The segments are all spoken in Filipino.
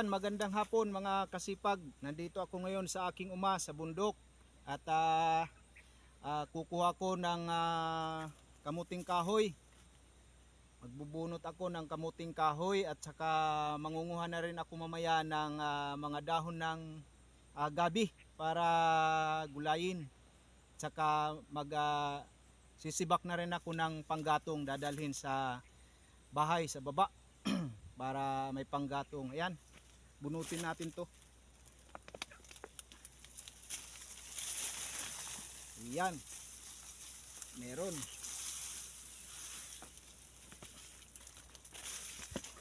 Ayan, magandang hapon mga kasipag. Nandito ako ngayon sa aking uma sa bundok at kukuha ko ng kamuting kahoy. Magbubunot ako ng kamuting kahoy at saka mangunguha na rin ako mamaya ng mga dahon ng gabi para gulayin. Saka sisibak na rin ako ng panggatong dadalhin sa bahay sa baba para may panggatong. Ayan. Bunutin natin to. Yan. Meron.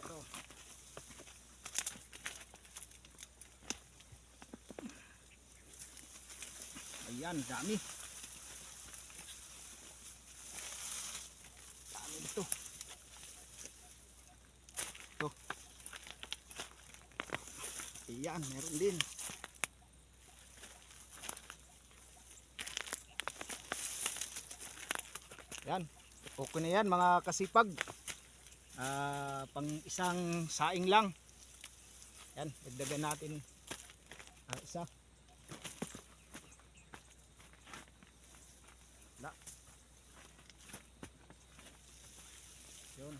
Ito. Ayan, dami. Dami ito. Ito. Ayan, meron din. Yan, okay na yan mga kasipag. Pang isang saing lang. Yan, dagdagan natin isa. La. Yun.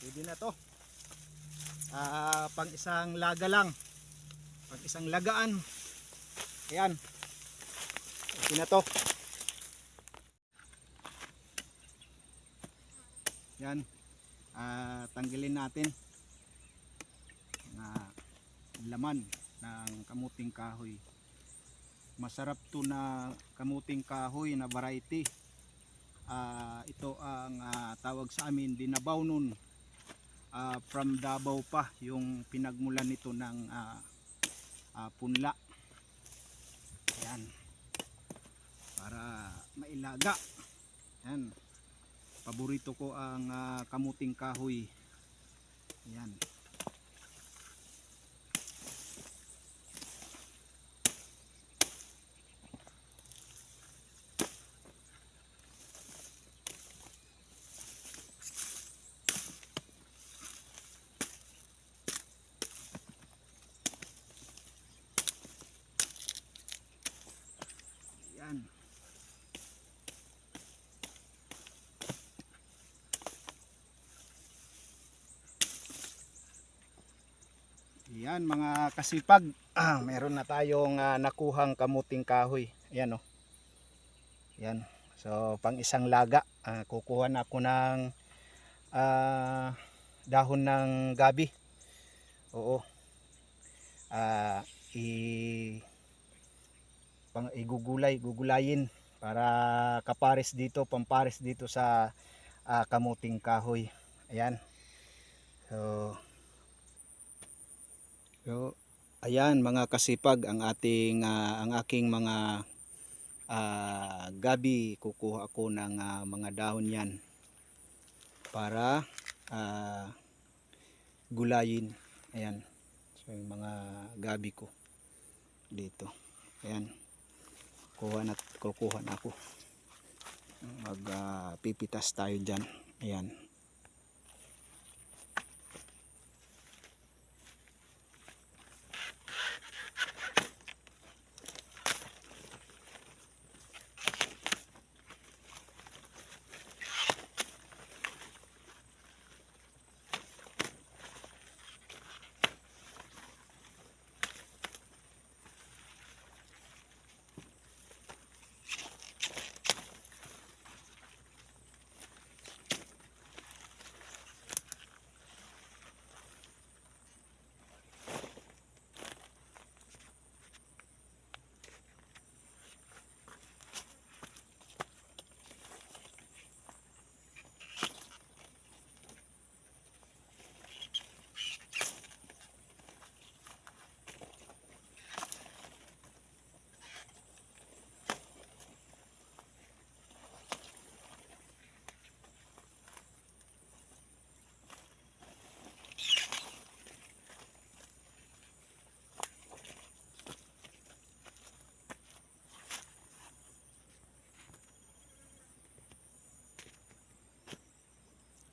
Pwede na to. Pang isang laga lang. Pang isang lagaan. Ayan. Okay na to. Yan. Tanggalin natin na laman ng kamuting kahoy. Masarap to na kamuting kahoy na variety. Ito ang tawag sa amin binabaw nun. From Davao pa yung pinagmulan nito ng punla. Ayan. Para mailaga. Ayan. Paborito ko ang kamuting kahoy. Ayan. Ayan. Yan mga kasipag, meron na tayong nakuhang kamuting kahoy. Ayan oh. Yan. So pang isang laga, kukuha na ako ng dahon ng gabi. Oo. Gugulayin para kapares dito, pampares dito sa kamuting kahoy. Ayan. So, ayan mga kasipag ang aking mga gabi. Kukuha ako ng mga dahon yan para gulayin. Ayan. So yung mga gabi ko dito. Ayan. Kukuha na ako. Magpipitas tayo dyan. Ayan.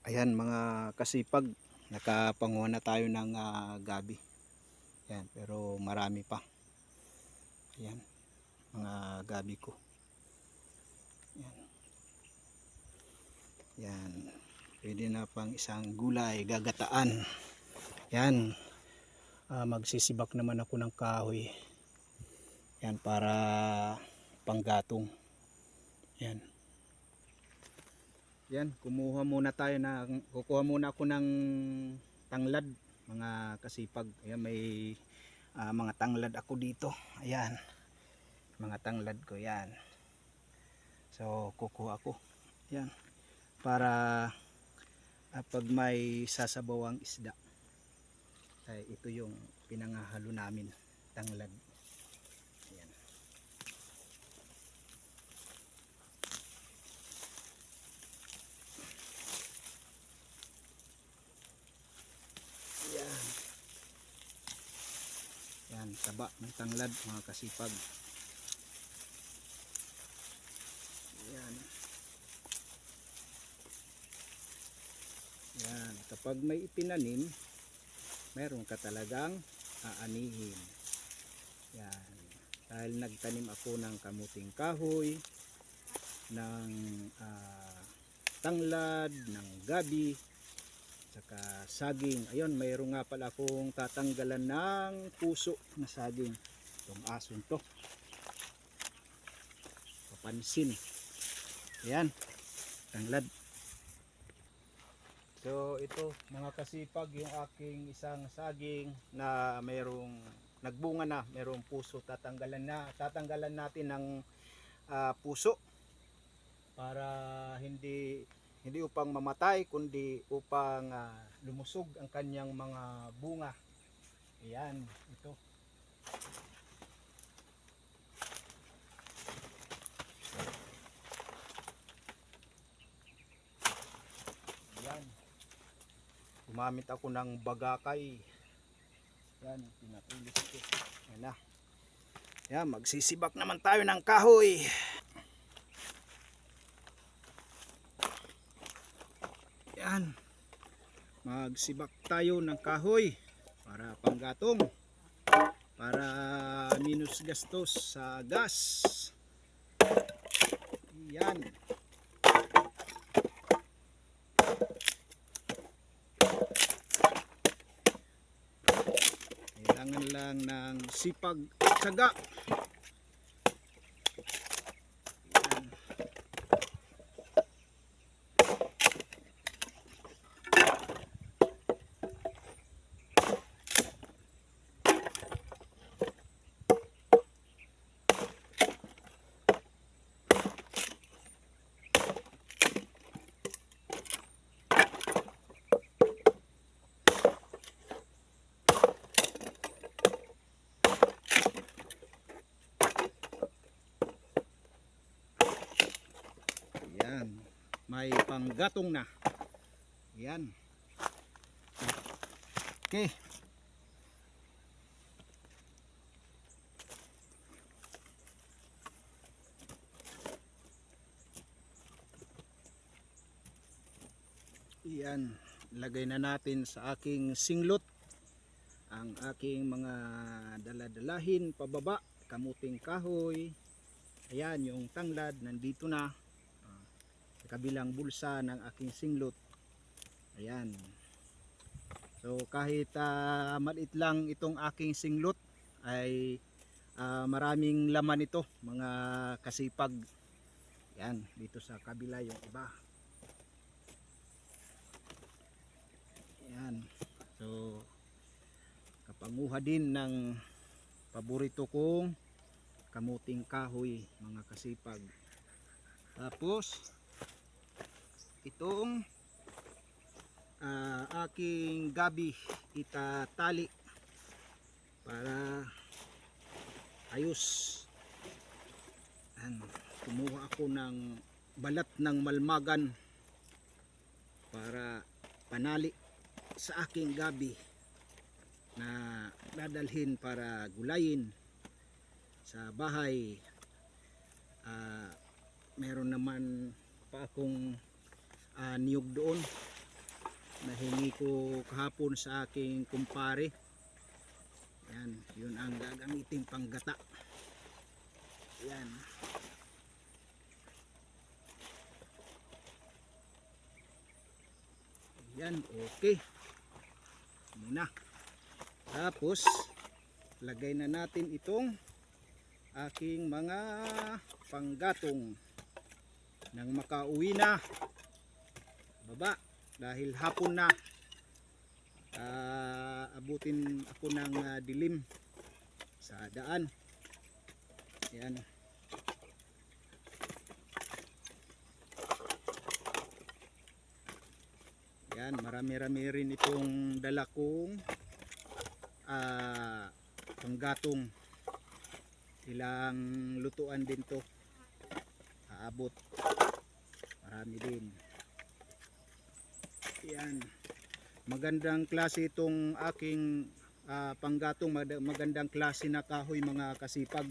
Ayan mga kasipag, nakapanguha na tayo ng gabi. Ayan, pero marami pa. Ayan, mga gabi ko. Ayan. Ayan, pwede na pang isang gulay, gagataan. Ayan, magsisibak naman ako ng kahoy. Ayan, para panggatong. Ayan. Yan, kukuha muna ako ng tanglad, mga kasipag. Ayan, may mga tanglad ako dito. Ayan, mga tanglad ko yan. So, kukuha ako. Ayan, para pag may sasabawang isda, ay ito yung pinangahalo namin, tanglad. Ayan. Ayan. Yan, taba ng tanglad mga kasipag. Yan. Yan, kapag may itinanim, meron ka talagang aanihin. Yan. Dahil nagtanim ako ng kamuting kahoy, ng tanglad, ng gabi, saka saging. Ayun, mayroon nga pala akong tatanggalan ng puso na saging. Itong ason to, papansin. Ayan, tanglad. So ito mga kasipag, yung aking isang saging na mayroong nagbunga na, mayroong puso. Tatanggalan natin ng puso para hindi upang mamatay, kundi upang lumusog ang kanyang mga bunga. Ayan, ito. Ayan. Gumamit ako ng bagakay. Ayan, pinatulis ko. Ayan na. Ayan, magsisibak naman tayo ng kahoy. Ayan, magsibak tayo ng kahoy para panggatong, para minus gastos sa gas. Ayan. Kailangan lang ng sipag at tiyaga. Ayan, may panggatong na. Ayan. Okay. Ayan, lagay na natin sa aking singlot ang aking mga daladalahin pababa, kamuting kahoy. Ayan, yung tanglad nandito na sa kabilang bulsa ng aking singlot. Ayan. So kahit maliit lang itong aking singlot, ay maraming laman ito mga kasipag. Ayan, dito sa kabila yung iba. Ayan. So kapanguha din ng paborito kong kamuting kahoy mga kasipag. Tapos itong aking gabi itatali para ayos. Ayan, kumuha ako ng balat ng malmagan para panali sa aking gabi na dadalhin para gulayin sa bahay. Meron naman pa akong niyog doon nahingi ko kahapon sa aking kumpare. Yan, yun ang gagamitin panggata. Yan. Yan, okay. Muna. Tapos, lagay na natin itong aking mga panggatong nang makauwi na baba dahil hapon na. Abutin ako ng dilim sa daan. Yan. Yan, marami-rami rin itong dala kong panggatong. Ilang lutuan din to. Aabot. Marami din. Yan. Magandang klase itong aking panggatong. Magandang klase na kahoy mga kasipag.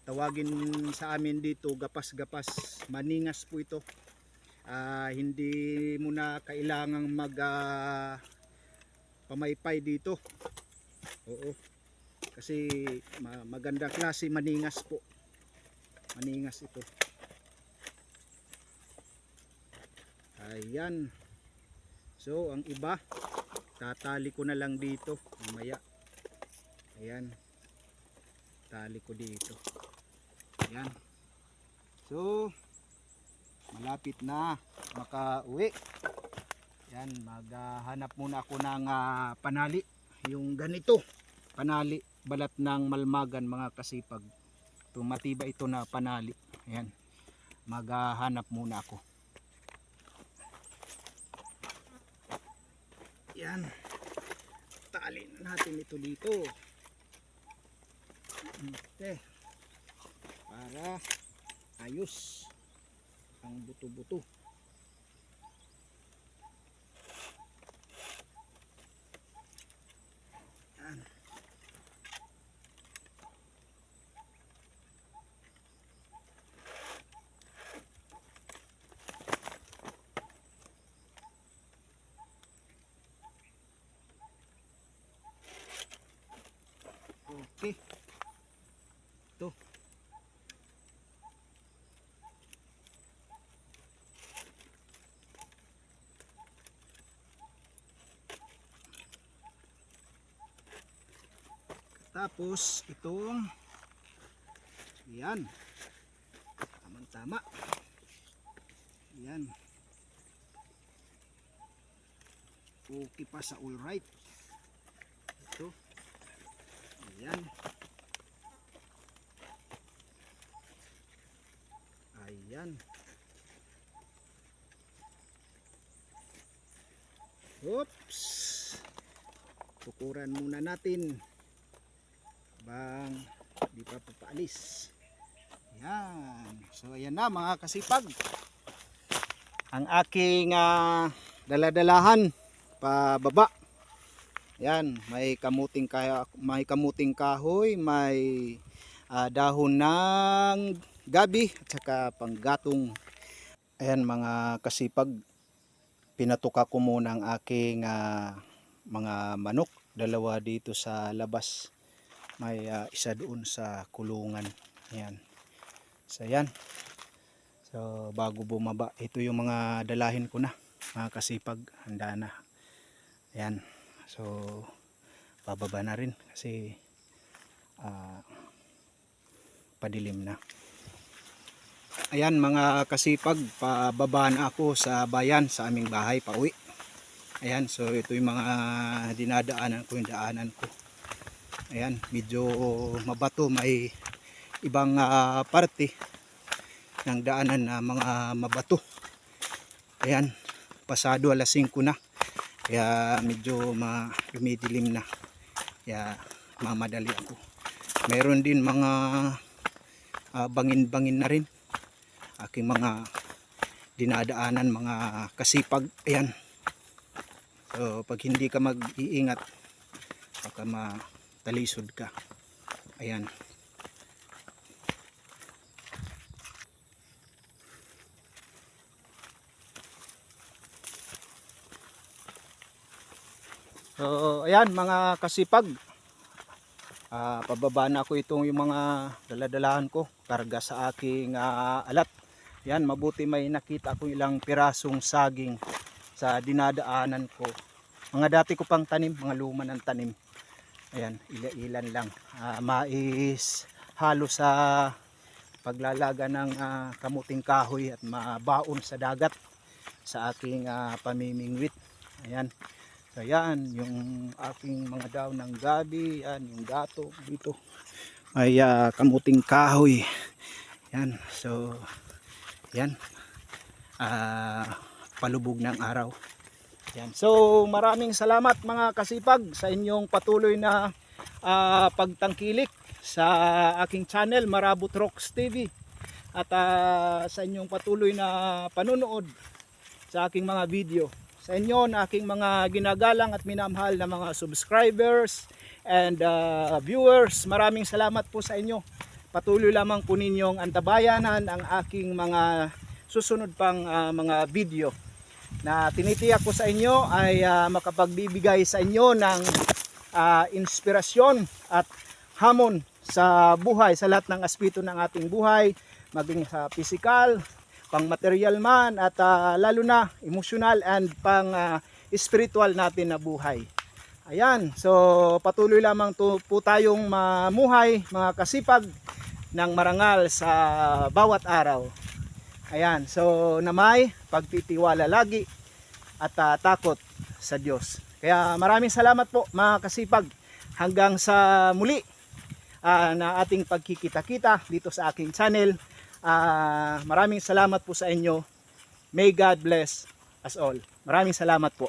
Tawagin sa amin dito gapas-gapas. Maningas po ito. Hindi mo na kailangang mag pamaypay dito. Oo. Kasi maganda klase, maningas po. Maningas ito. Ayan. So ang iba tatali ko na lang dito mamaya. Ayan. Tali ko dito. Ayan. So malapit na makauwi. Yan, maghanap muna ako ng panali. Yung ganito, panali, balat ng malmagan mga kasipag. Tumatiba ito na panali. Yan, maghanap muna ako. Yan, tali natin ito dito. Okay. Para ayos ang buto-buto. Yan. Okay. Ito. Tapos itong yan, tamang-tama. Yan, okay pa sa all right. Ito, ayan, ayan. Oops, tukuran muna natin bang di pa papaalis. Yan, so ayan na mga kasipag ang aking daladalahan pababa. Yan, may kamuting kahoy, may dahon ng gabi at saka panggatong. Ayan mga kasipag, pinatuka ko muna ang aking mga manok, dalawa dito sa labas. May isa doon sa kulungan. Ayan. So yan. So bago bumaba, ito yung mga dalahin ko na. Mga kasipag, handa na. Ayan. So bababa na rin kasi padilim na. Ayan mga kasipag, pababa na ako sa bayan, sa aming bahay, pauwi. Ayan, so ito yung mga dinadaanan ko, yung daanan ko. Ayan, medyo mabato, may ibang parte ng daanan na mga mabato. Ayan, pasado alas 5 na. Kaya medyo lumidilim na. Kaya mamadali ako. Meron din mga bangin-bangin na rin. Aking mga dinadaanan, mga kasipag. Ayan. So pag hindi ka mag-iingat, baka talisod ka. Ayan. So ayan mga kasipag, pababa na ako itong yung mga daladalahan ko, karga sa aking alat. Yan, mabuti may nakita ko ilang pirasong saging sa dinadaanan ko. Mga dati ko pang tanim, mga luma ng tanim. Ayan, ilan lang. Mais halo sa paglalaga ng kamuting kahoy at mabaon sa dagat sa aking pamimingwit. Ayan. So yan, yung aking mga daw ng gabi, yan, yung gato dito. Ay kamuting kahoy. Yan, so yan. Palubog ng araw. Yan. So maraming salamat mga kasipag sa inyong patuloy na pagtangkilik sa aking channel Marabot Rocks TV at sa inyong patuloy na panunood sa aking mga video. Sa inyo na aking mga ginagalang at minamahal na mga subscribers and viewers, maraming salamat po sa inyo. Patuloy lamang po ninyong antabayanan ang aking mga susunod pang mga video na tinitiyak ko sa inyo ay makapagbibigay sa inyo ng inspirasyon at hamon sa buhay, sa lahat ng aspeto ng ating buhay, maging sa physical, pang material man at lalo na emotional and pang spiritual natin na buhay. Ayan, so patuloy lamang po tayong mamuhay mga kasipag ng marangal sa bawat araw. Ayan, so namay pagtitiwala lagi at takot sa Diyos. Kaya maraming salamat po mga kasipag, hanggang sa muli na ating pagkikita-kita dito sa aking channel. Maraming salamat po sa inyo. May God bless us all. Maraming salamat po.